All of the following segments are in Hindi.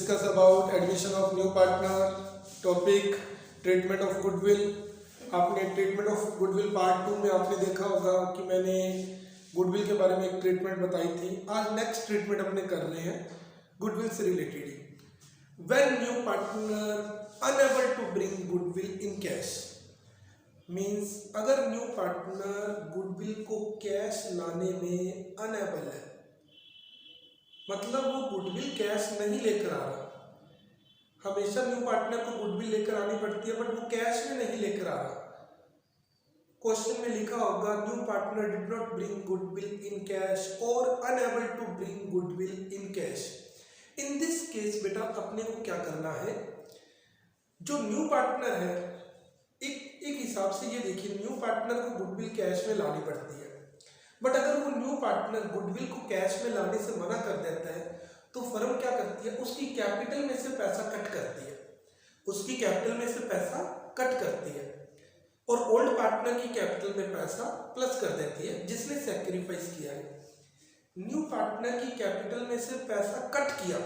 discuss about admission of new partner, topic treatment of goodwill। आपने ट्रीटमेंट ऑफ गुडविल पार्ट 2 में आपने देखा होगा कि मैंने गुडविल के बारे में एक ट्रीटमेंट बताई थी। आज नेक्स्ट ट्रीटमेंट अपने कर रहे हैं गुडविल से related. When new partner unable to bring goodwill in cash, means अगर न्यू पार्टनर गुडविल को कैश लाने में अनएबल है, मतलब वो गुडविल कैश नहीं लेकर आ रहा। हमेशा न्यू पार्टनर को गुडविल लेकर आनी पड़ती है, बट वो कैश में नहीं लेकर आ रहा। क्वेश्चन में लिखा होगा new partner did not bring goodwill in cash और unable to bring goodwill in cash. In this case बेटा अपने को क्या करना है, जो न्यू पार्टनर है, एक हिसाब से ये देखिए, न्यू पार्टनर को गुडविल कैश में लानी पड़ती है, बट अगर वो न्यू पार्टनर गुडविल को कैश में लाने से मना कर देता है तो फर्म क्या करती है, उसकी कैपिटल में से पैसा कट करती है, उसकी कैपिटल में से पैसा कट करती है और ओल्ड पार्टनर की कैपिटल में पैसा प्लस कर देती है जिसने सैक्रिफाइस किया है। न्यू पार्टनर की कैपिटल में से पैसा कट किया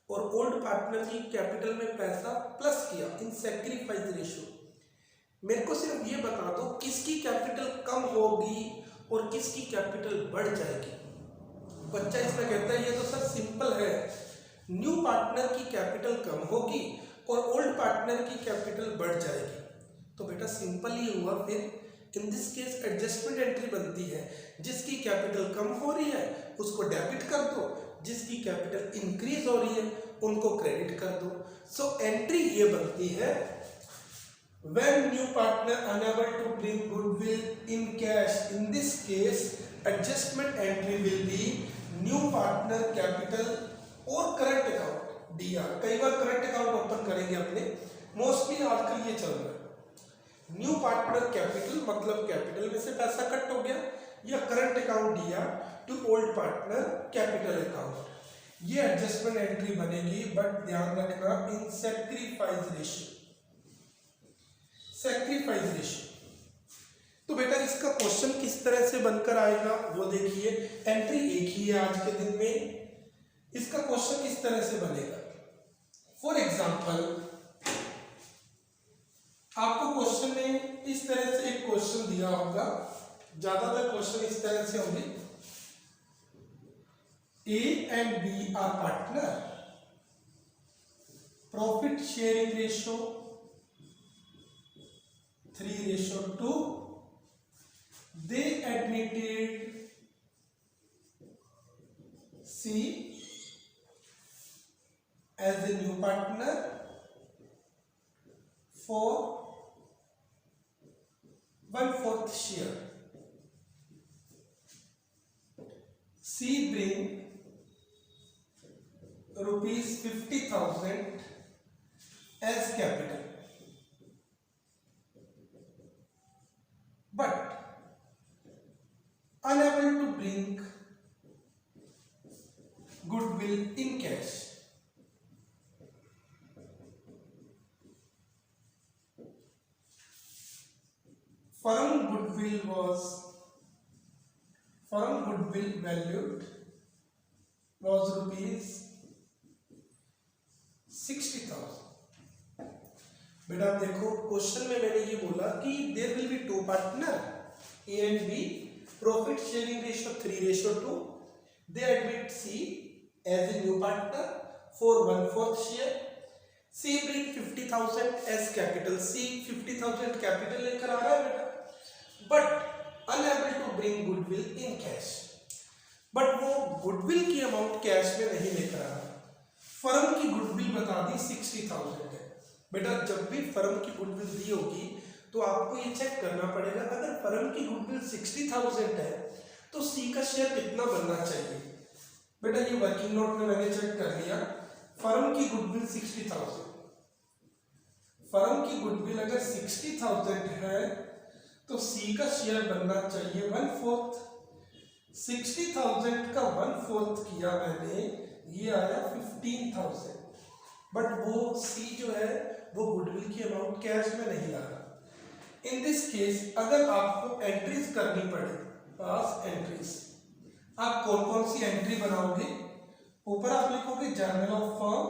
और ओल्ड पार्टनर की कैपिटल में पैसा प्लस किया इन सैक्रिफाइस रेशियो। मेरे को सिर्फ ये बता दो किसकी कैपिटल कम होगी और किसकी कैपिटल बढ़ जाएगी। बच्चा इसमें कहता है ये तो सर सिंपल है, न्यू पार्टनर की कैपिटल कम होगी और ओल्ड पार्टनर की कैपिटल बढ़ जाएगी। तो बेटा सिंपल ही हुआ, फिर इन दिस केस एडजस्टमेंट एंट्री बनती है। जिसकी कैपिटल कम हो रही है उसको डेबिट कर दो, जिसकी कैपिटल इंक्रीज हो रही है उनको क्रेडिट कर दो। सो एंट्री ये बनती है when new partner unable to bring goodwill in cash, in this case adjustment entry will be new partner capital और current account DR। कई बार current account ओपन करेंगे अपने, मोस्टली आजकल ये चल रहा है। न्यू पार्टनर कैपिटल मतलब कैपिटल में से पैसा कट हो गया, या current account DR to old partner capital account. ये एडजस्टमेंट एंट्री बनेगी, बट ध्यान रखना in sacrifice ratio, sacrifice ratio. तो बेटा इसका क्वेश्चन किस तरह से बनकर आएगा वो देखिए। एंट्री एक ही है आज के दिन में, इसका क्वेश्चन किस तरह से बनेगा। फॉर एग्जांपल आपको क्वेश्चन में इस तरह से एक क्वेश्चन दिया होगा, ज्यादातर क्वेश्चन इस तरह से होंगे। A and B are partner, profit sharing ratio 3:2, they admitted C as a new partner for 1/4 share. C bring rupees 50,000 as capital, but unable to bring goodwill in cash. Firm goodwill valued was rupees 60,000। बेटा देखो क्वेश्चन में मैंने ये बोला कि there will be two partner A and B, profit sharing ratio 3:2, they admit C as a new partner for 1/4 share. C bring 50,000 as capital, C 50,000 capital लेकर आ रहा है बेटा, but unable to bring goodwill in cash, but वो गुडविल की अमाउंट कैश में नहीं लेकर आ रहा। फर्म की गुडविल बता दी 60,000 है। बेटा जब भी फर्म की गुडविल दी होगी तो आपको ये चेक करना पड़ेगा, अगर फर्म की गुडविल 60,000 है तो सी का शेयर कितना बनना चाहिए। बेटा ये वर्किंग नोट में मैंने चेक कर लिया, फर्म की गुडविल 60,000, फर्म की गुडविल अगर 60,000 है तो सी का शेयर बनना चाहिए 1/4। 60,000 का 1/4 किया मैंने, ये आया 15,000, बट वो सी जो है वो गुडविल की अमाउंट कैश में नहीं ला रहा। इन दिस केस अगर आपको एंट्रीज करनी पड़े, पास एंट्रीज, आप कौन कौन सी एंट्री बनाओगे। ऊपर आप लिखोगे जर्नल ऑफ फर्म,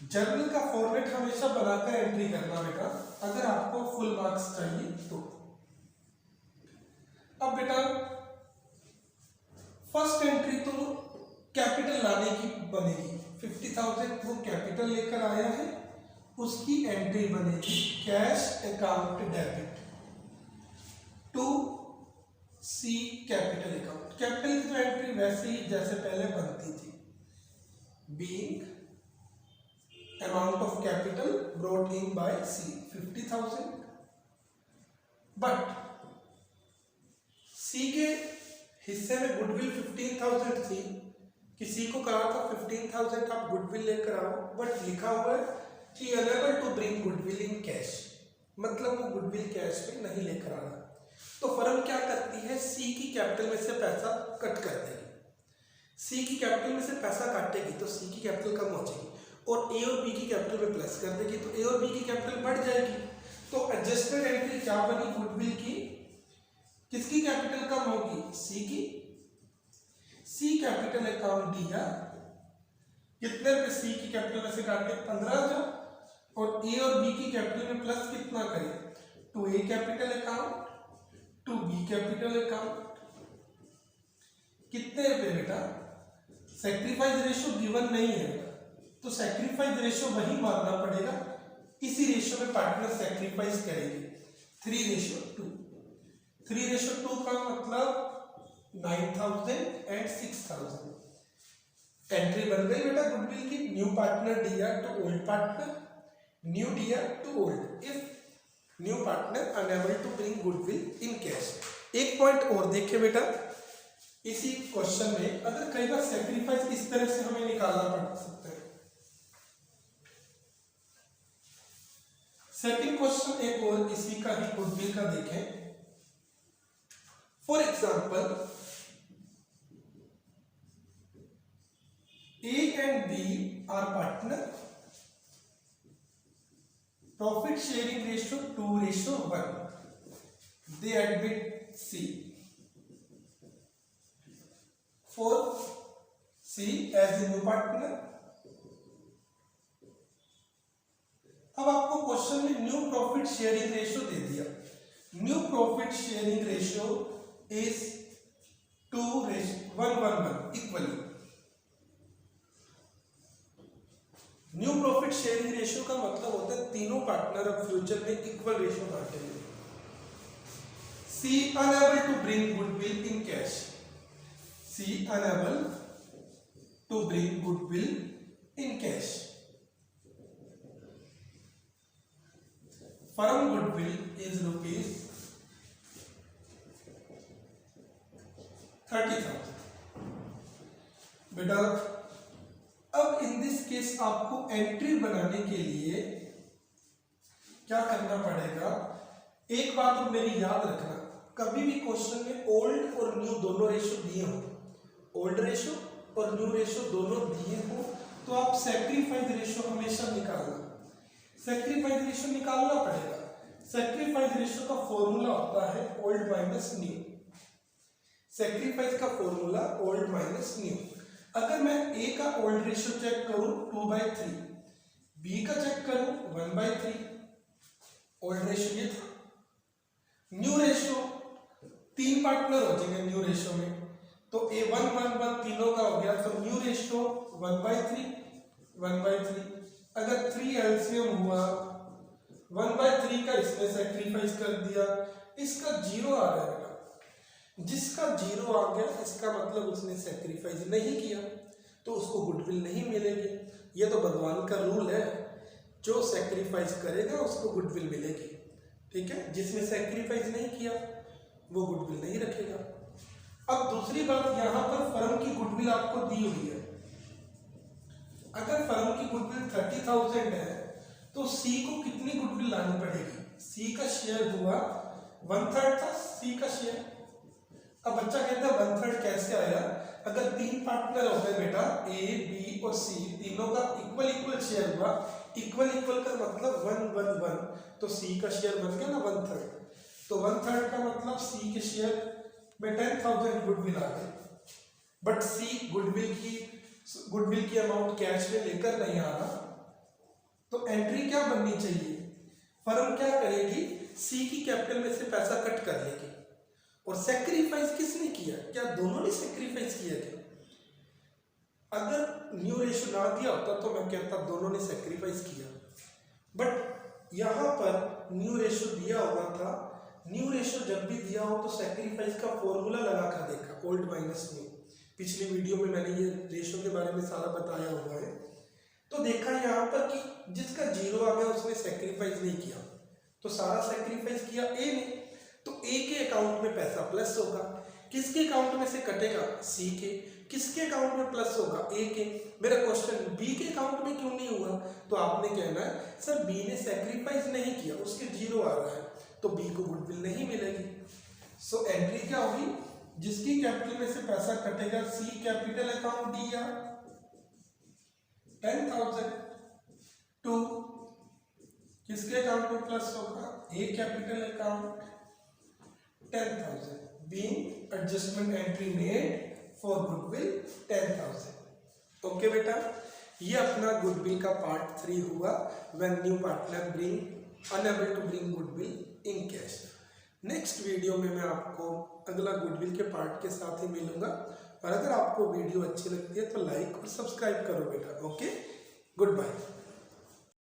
जर्नल का फॉर्मेट हमेशा बनाकर एंट्री करना बेटा, अगर आपको फुल मार्क्स चाहिए तो। अब बेटा फर्स्ट एंट्री तो कैपिटल लाने की बनेगी, 50,000 वो कैपिटल लेकर आया है, उसकी एंट्री बनेगी cash account debit to C capital account. Capital की तो एंट्री वैसे ही जैसे पहले बनती थी, being amount of capital brought in by C 50,000, but C के हिस्से में गुडविल 15,000 थी, किसी को कहा था 15,000 आप गुडविल लेकर आओ, बट लिखा हुआ है कि unable to bring goodwill in cash, मतलब वो गुडविल कैश में नहीं लेकर आ रहा। तो फर्म क्या करती है, C की कैपिटल में से पैसा कट कर देगी। C की कैपिटल में से पैसा काटेगी तो C की कैपिटल कम हो जाएगी, और ए और बी की कैपिटल में प्लस कर देगी तो ए और बी की कैपिटल बढ़ जाएगी। तो एडजस्टेड एंट्री क्या बनी गुडविल की, किसकी कैपिटल कम होगी, सी की। सी कैपिटल अकाउंट दिया, कितने रुपए सी की कैपिटल में से काटे 15,000, और ए और बी की कैपिटल में प्लस कितना करें, to A capital account to B capital account, कितने रुपए बेटा, सैक्रिफाइस रेशियो गिवन नहीं है तो सैक्रिफाइस रेशियो वही मानना पड़ेगा, इसी रेशियो में पार्टनर सैक्रिफाइस करेंगे, 3:2। 3:2 का मतलब 9,000 एंड 6,000। एंट्री बन गई बेटा गुडविल की, new partner DR to old partner, new DR to old if new partner unable to bring goodwill in cash. एक पॉइंट और देखें बेटा, इसी क्वेश्चन में अगर कई बार सैक्रिफाइस इस तरह से हमें निकालना पड़ सकता है। सेकंड क्वेश्चन एक और इसी का ही गुडविल का देखें। For example A and B are partner, profit sharing ratio 2:1, they admit C for C as a new partner. अब आपको क्वेश्चन में न्यू प्रॉफिट शेयरिंग रेशियो दे दिया, new profit sharing ratio is 2:1 equally. New profit sharing ratio का मतलब होता है तीनों पार्टनर अब फ्यूचर में इक्वल रेशियो बांटेंगे। C unable to bring goodwill in cash, C unable to bring goodwill in cash. Firm goodwill is rupees 30,000। बेटा अब इन दिस केस आपको एंट्री बनाने के लिए क्या करना पड़ेगा, एक बात मेरी याद रखना, कभी भी क्वेश्चन में ओल्ड और न्यू दोनों रेशियो दिए हो, ओल्ड रेशियो और न्यू रेशियो दोनों दिए हो, तो आप सैक्रिफाइस रेशियो हमेशा निकालना, सैक्रिफाइस रेशियो निकालना पड़ेगा। सैक्रिफाइस रेशियो का फॉर्मूला होता है ओल्ड माइनस न्यू, सैक्रिफाइस का फॉर्मूला ओल्ड माइनस न्यू। अगर मैं ए का ओल्ड रेशियो चेक करूं 2/3, बी का चेक करूं 1/3, ओल्ड रेशियो ये था। न्यू रेशियो तीन पार्टनर हो जाएंगे न्यू रेशियो में, तो A1 1 1 तीनों का हो गया, तो न्यू रेशियो 1/3 अगर 3 एलसीएम हुआ 1/3 का इसमें सैक्रिफाइस कर दिया, इसका 0 आ गया, जिसका 0 आ गया इसका मतलब उसने सैक्रिफाइस नहीं किया तो उसको गुडविल नहीं मिलेगी। ये तो भगवान का रूल है, जो सैक्रिफाइस करेगा उसको गुडविल मिलेगी, ठीक है। जिसने सैक्रिफाइस नहीं किया वो गुडविल नहीं रखेगा। अब दूसरी बात, यहाँ पर फर्म की गुडविल आपको दी हुई है, अगर फर्म की गुडविल 30,000 है तो सी को कितनी गुडविल लानी पड़ेगी, सी का शेयर हुआ 1/3 था सी का शेयर। अब बच्चा कहता है 1/3 कैसे आया, अगर तीन पार्टनर हो गए बेटा ए बी और सी, तीनों का इक्वल शेयर हुआ, इक्वल का मतलब 1/1, तो सी का शेयर बन गया ना 1/3, तो 1/3 का मतलब सी के शेयर में 10,000 गुडविल आ गए, बट सी गुडविल की अमाउंट कैश में लेकर नहीं आ रहा, तो एंट्री क्या बननी चाहिए, फर्म क्या करेगी, सी की कैपिटल में से पैसा कट कर लेगी। और सेक्रीफाइस किसने किया, क्या दोनों ने सेक्रीफाइस किया क्या? अगर न्यू रेशियो ना दिया होता तो मैं कहता दोनों ने सेक्रीफाइस किया, बट यहां पर न्यू रेशियो दिया हुआ था। न्यू रेशियो जब भी दिया हो तो सेक्रीफाइस का फॉर्मूला लगा कर देखा, ओल्ड माइनस न्यू। पिछली वीडियो में मैंने ये रेशियो के बारे में सारा बताया हुआ है। तो देखा यहाँ पर कि जिसका जीरो आ गया उसने सेक्रीफाइस नहीं किया, तो सारा सेक्रीफाइस किया ए ने, तो ए के अकाउंट में पैसा प्लस होगा। किसके अकाउंट में से कटेगा, सी के। किसके अकाउंट में प्लस होगा, ए के। मेरा क्वेश्चन बी के अकाउंट में क्यों नहीं हुआ, तो आपने कहना है सर बी ने सेक्रीफाइस नहीं किया, उसके जीरो आ रहा है, तो बी को गुडविल नहीं मिलेगी। सो एंट्री क्या होगी, जिसकी कैपिटल में से पैसा कटेगा, सी कैपिटल अकाउंट दिया 10,000 टू किसके अकाउंट में प्लस होगा, A capital account 10,000 being adjustment entry made for goodwill 10,000। Okay बेटा, ये अपना गुडविल का पार्ट 3 हुआ, when new partner bring unable to bring goodwill in cash. Next video में मैं आपको अगला गुडविल के पार्ट के साथ ही मिलूंगा। और अगर आपको वीडियो अच्छी लगती है तो लाइक और सब्सक्राइब करो बेटा। Okay, good bye.